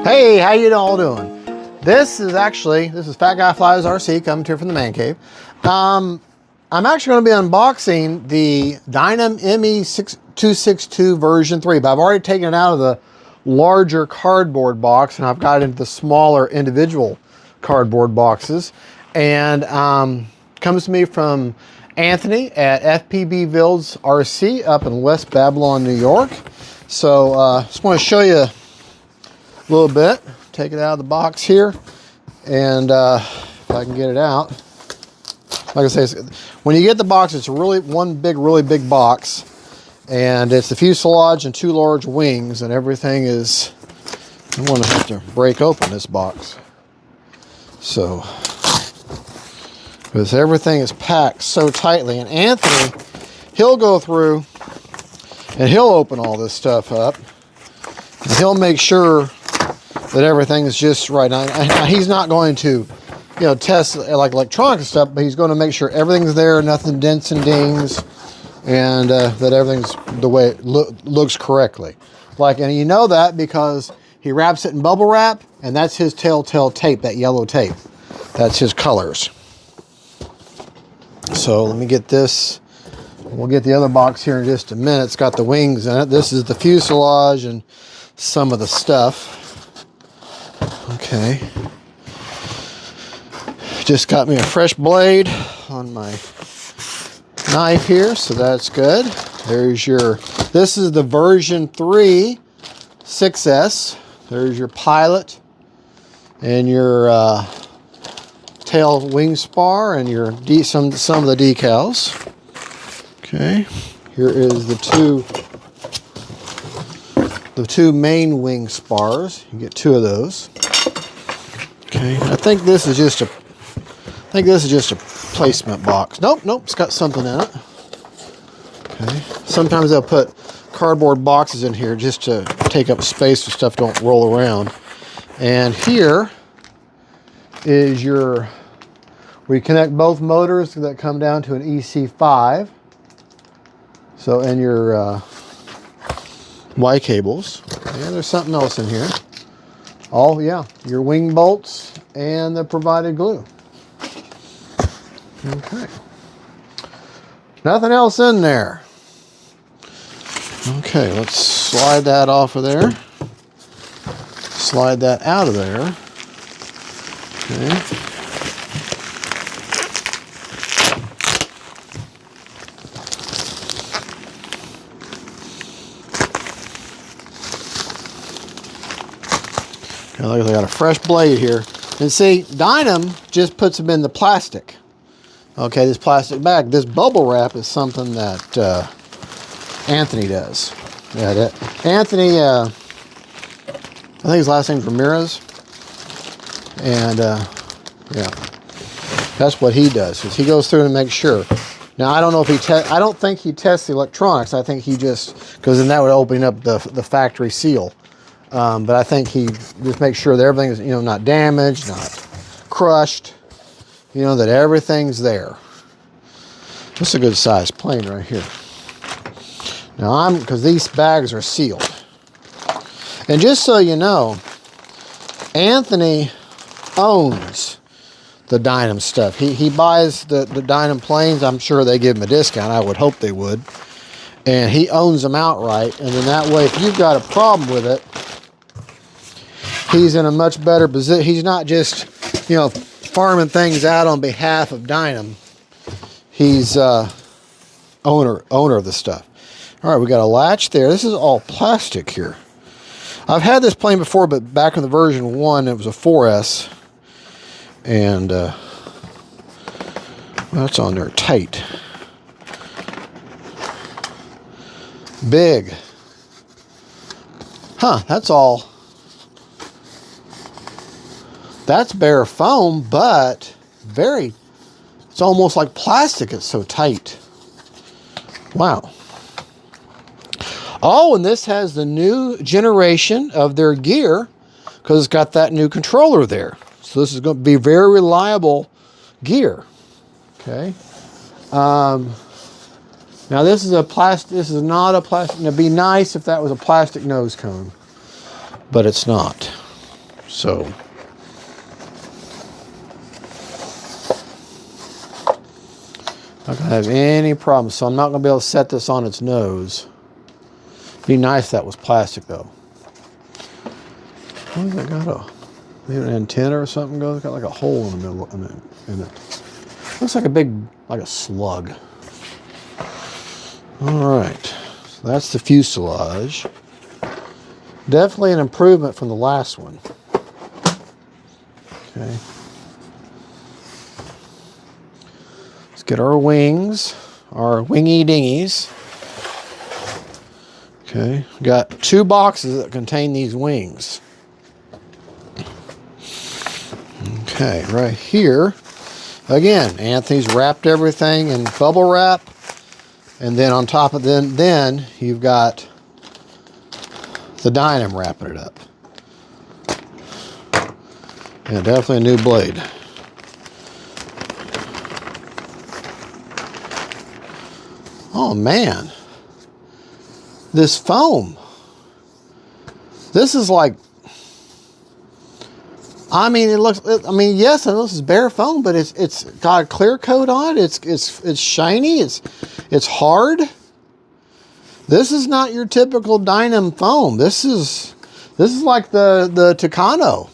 Hey, how you all doing? This is Fat Guy Flies RC coming to you from the man cave. I'm actually going to be unboxing the Dynam ME262 version 3, but I've already taken it out of the larger cardboard box and I've got it into the smaller individual cardboard boxes. And comes to me from Anthony at FPV Builds RC up in West Babylon, New York. So just want to show you a little bit. Take it out of the box here, and if I can get it out. Like I say, when you get the box, it's really big box, and it's the fuselage and two large wings, and everything is. I'm going to have to break open this box. So, because everything is packed so tightly, and Anthony, he'll go through and he'll open all this stuff up, and he'll make sure that everything is just right. Now, he's not going to, test like electronic stuff, but he's going to make sure everything's there, nothing dents and dings, and that everything's the way it looks correctly. And you know that because he wraps it in bubble wrap, and that's his telltale tape, that yellow tape. That's his colors. So let me get this. We'll get the other box here in just a minute. It's got the wings in it. This is the fuselage and some of the stuff. Okay. Just got me a fresh blade on my knife here, so that's good. There's this is the version 3 6S. There's your pilot and your tail wing spar and your some of the decals. Okay. Here is the two main wing spars. You get two of those. Okay, I think this is just a placement box. Nope, it's got something in it. Okay, sometimes they'll put cardboard boxes in here just to take up space so stuff don't roll around. And here is where you connect both motors that come down to an EC5. So, and your Y cables. And there's something else in here. Oh yeah, your wing bolts and the provided glue. Okay. Nothing else in there. Okay, let's slide that off of there. Slide that out of there. Okay. I got a fresh blade here. And see, Dynam just puts them in the plastic. Okay, this plastic bag. This bubble wrap is something that Anthony does. Yeah, Anthony, I think his last name's Ramirez. And, yeah, that's what he does. Is he goes through and makes sure. Now, I don't know if I don't think he tests the electronics. I think he just, because then that would open up the factory seal. But I think he just makes sure that everything is, not damaged, not crushed, that everything's there. This is a good sized plane right here. Now because these bags are sealed. And just so you know, Anthony owns the Dynam stuff. He buys the Dynam planes. I'm sure they give him a discount. I would hope they would. And he owns them outright. And then that way, if you've got a problem with it, he's in a much better position. He's not just, farming things out on behalf of Dynam. He's owner of the stuff. All right, we got a latch there. This is all plastic here. I've had this plane before, but back in the version 1, it was a 4S. And that's on there tight. Big. Huh, that's all. That's bare foam, but it's almost like plastic. It's so tight. Wow. Oh, and this has the new generation of their gear because it's got that new controller there. So this is going to be very reliable gear. Okay. Now this is a plastic. This is not a plastic. It'd be nice if that was a plastic nose cone, but it's not. So not gonna have any problems. So I'm not gonna be able to set this on its nose. Be nice if that was plastic though. What has it got? Maybe an antenna or something goes. It's got like a hole in the middle in it. Looks like a big, like a slug. All right, so that's the fuselage. Definitely an improvement from the last one. Okay. Let's get our wings, our wingy dingies. Okay, got 2 boxes that contain these wings. Okay, right here, again, Anthony's wrapped everything in bubble wrap, and then on top of then you've got the Dynam wrapping it up. Yeah, definitely a new blade. Oh man, this foam. This is like, I mean, it looks. I mean, yes, I know this is bare foam, but it's got a clear coat on it. It's shiny. It's hard. This is not your typical Dynam foam. This is like the Tucano.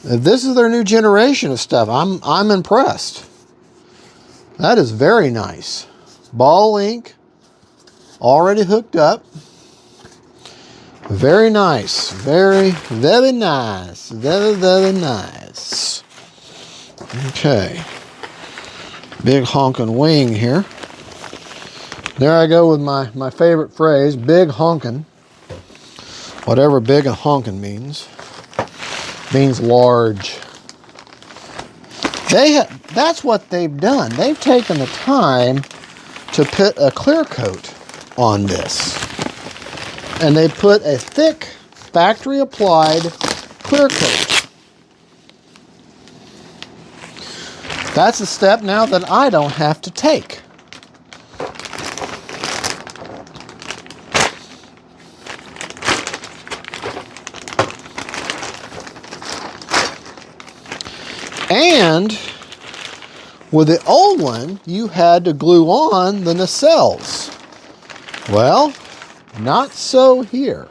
This is their new generation of stuff. I'm impressed. That is very nice. Ball link, already hooked up. Very nice. Very nice. Very nice. Okay. Big honkin' wing here. There I go with my favorite phrase, big honkin'. Whatever big and honkin' means. Means large. That's what they've done. They've taken the time to put a clear coat on this. And they put a thick factory applied clear coat. That's a step now that I don't have to take. And with the old one, you had to glue on the nacelles. Well, not so here.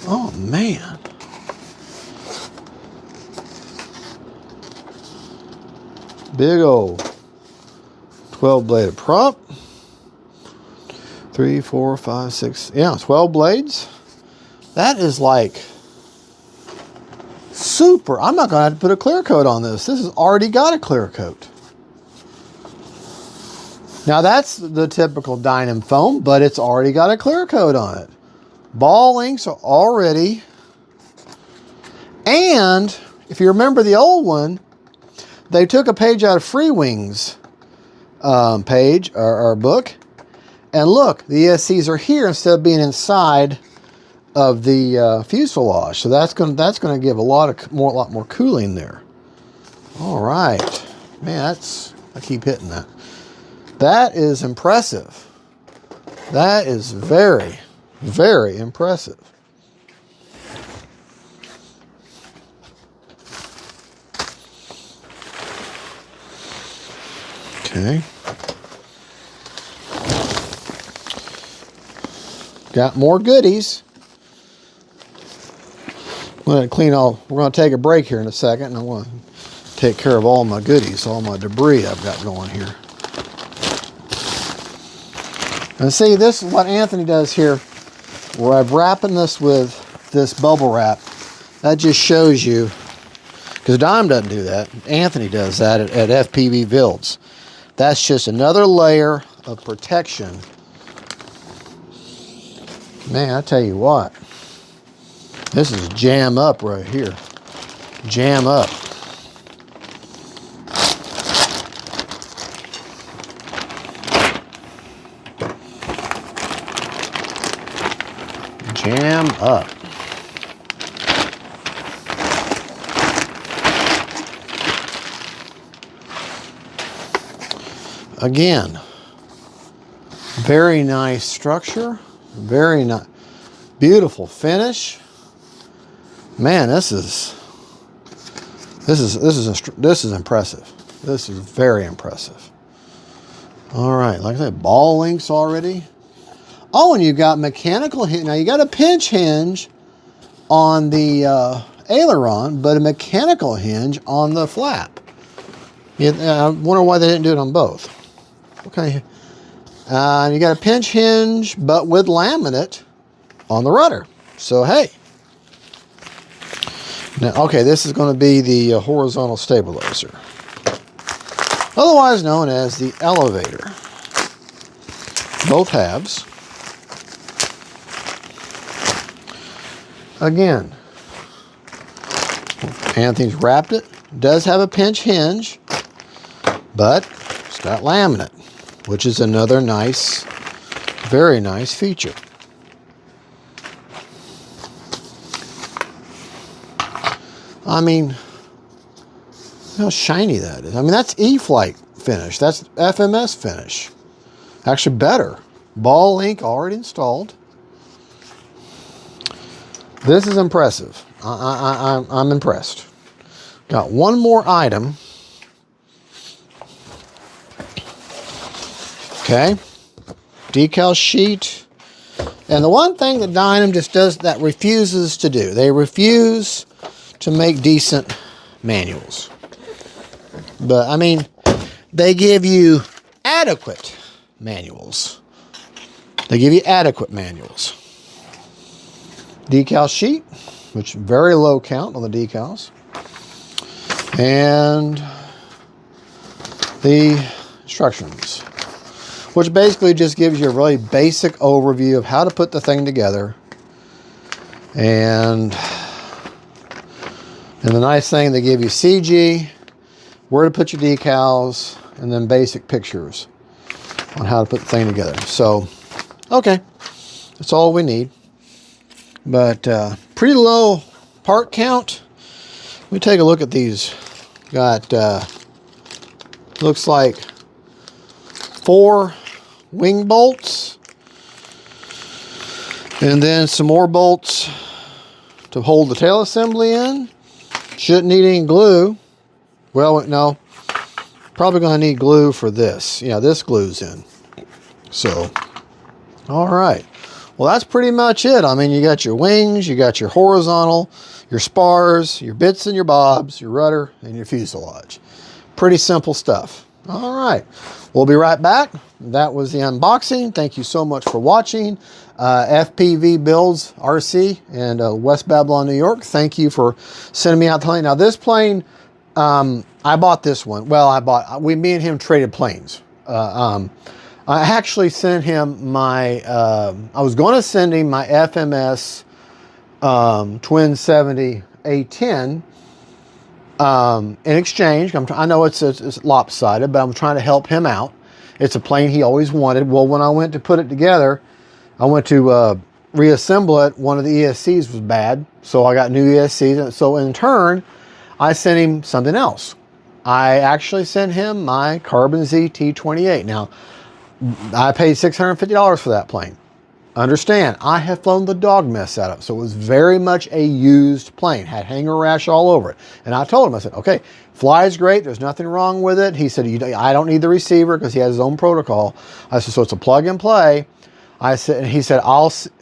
Oh man. Big old 12-bladed prop. 3, 4, 5, 6, yeah, 12 blades. That is like super. I'm not going to have to put a clear coat on this. This has already got a clear coat. Now that's the typical Dynam foam, but it's already got a clear coat on it. Ball links are already. And if you remember the old one, they took a page out of Free Wings page or book, and look, the ESCs are here instead of being inside of the fuselage. So that's going to give a lot more cooling there. All right, man, I keep hitting that. That is impressive. That is very, very impressive. Okay. Got more goodies. I'm going to clean all. We're going to take a break here in a second, and I want to take care of all my goodies, all my debris I've got going here. And see, this is what Anthony does here, where I'm wrapping this with this bubble wrap. That just shows you, because Dynam doesn't do that. Anthony does that at FPV Builds. That's just another layer of protection. Man, I tell you what, this is jam up right here. Jam up. Jam up. Again, very nice structure. Very nice. Beautiful finish. Man, this is impressive. This is very impressive. All right, like I said, ball links already. Oh, and you got mechanical hinge. Now you got a pinch hinge on the aileron, but a mechanical hinge on the flap. I wonder why they didn't do it on both. Okay. And you got a pinch hinge, but with laminate on the rudder. So, hey. Now, okay, this is going to be the horizontal stabilizer, otherwise known as the elevator. Both halves. Again, Anthony's wrapped it. Does have a pinch hinge, but it's got laminate, which is another nice, very nice feature. I mean, look how shiny that is. I mean, that's E-Flight finish. That's FMS finish. Actually better. Ball link already installed. This is impressive. I'm impressed. Got one more item. Okay. Decal sheet. And the one thing that Dynam just does, that refuses to do, they refuse to make decent manuals. But, I mean, they give you adequate manuals. They give you adequate manuals. Decal sheet, which is very low count on the decals. And the instructions, which basically just gives you a really basic overview of how to put the thing together. And the nice thing, they give you CG, where to put your decals, and then basic pictures on how to put the thing together. So, okay, that's all we need. But pretty low part count. Let me take a look at these. Got, looks like 4 wing bolts. And then some more bolts to hold the tail assembly in. Shouldn't need any glue. Well, no. Probably going to need glue for this. Yeah, this glues in. So, all right. Well, that's pretty much it. I mean, you got your wings, you got your horizontal, your spars, your bits and your bobs, your rudder, and your fuselage. Pretty simple stuff. All right. We'll be right back. That was the unboxing. Thank you so much for watching. FPV Builds RC in West Babylon, New York. Thank you for sending me out the plane. Now, this plane, I bought this one. Well, me and him traded planes. I actually sent him my, I was going to send him my FMS Twin 70 A10 in exchange. I know it's lopsided, but I'm trying to help him out. It's a plane he always wanted. Well, when I went to put it together, I went to reassemble it. One of the ESCs was bad, so I got new ESCs. So in turn, I sent him something else. I actually sent him my Carbon Z T28. Now, I paid $650 for that plane. Understand, I have flown the dog mess out of it, so it was very much a used plane. Had hanger rash all over it. And I told him, I said, okay, flies great, there's nothing wrong with it. He said, I don't need the receiver because he has his own protocol. I said, so it's a plug and play. I said, and he said,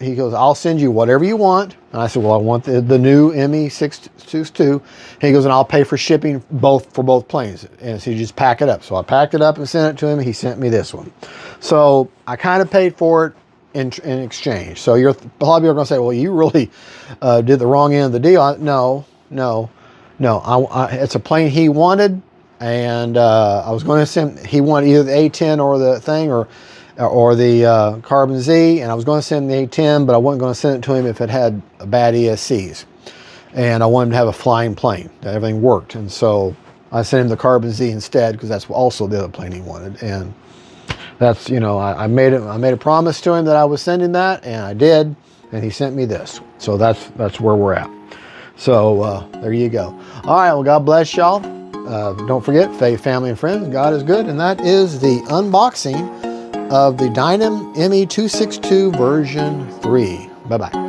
he goes, I'll send you whatever you want. And I said, well, I want the new ME622. And he goes, and I'll pay for shipping for both planes. And so you just pack it up. So I packed it up and sent it to him. He sent me this one. So I kind of paid for it in exchange. So you're probably going to say, well, you really did the wrong end of the deal. No. It's a plane he wanted. And I was going to send, he wanted either the A10 or the thing, or the Carbon Z, and I was going to send the A10, but I wasn't going to send it to him if it had bad ESCs. And I wanted him to have a flying plane, that everything worked. And so I sent him the Carbon Z instead, because that's also the other plane he wanted. And that's, you know, I made a promise to him that I was sending that, and I did, and he sent me this. So that's where we're at. So there you go. All right, well, God bless y'all. Don't forget, faith, family, and friends, God is good. And that is the unboxing of the Dynam ME262 version 3. Bye-bye.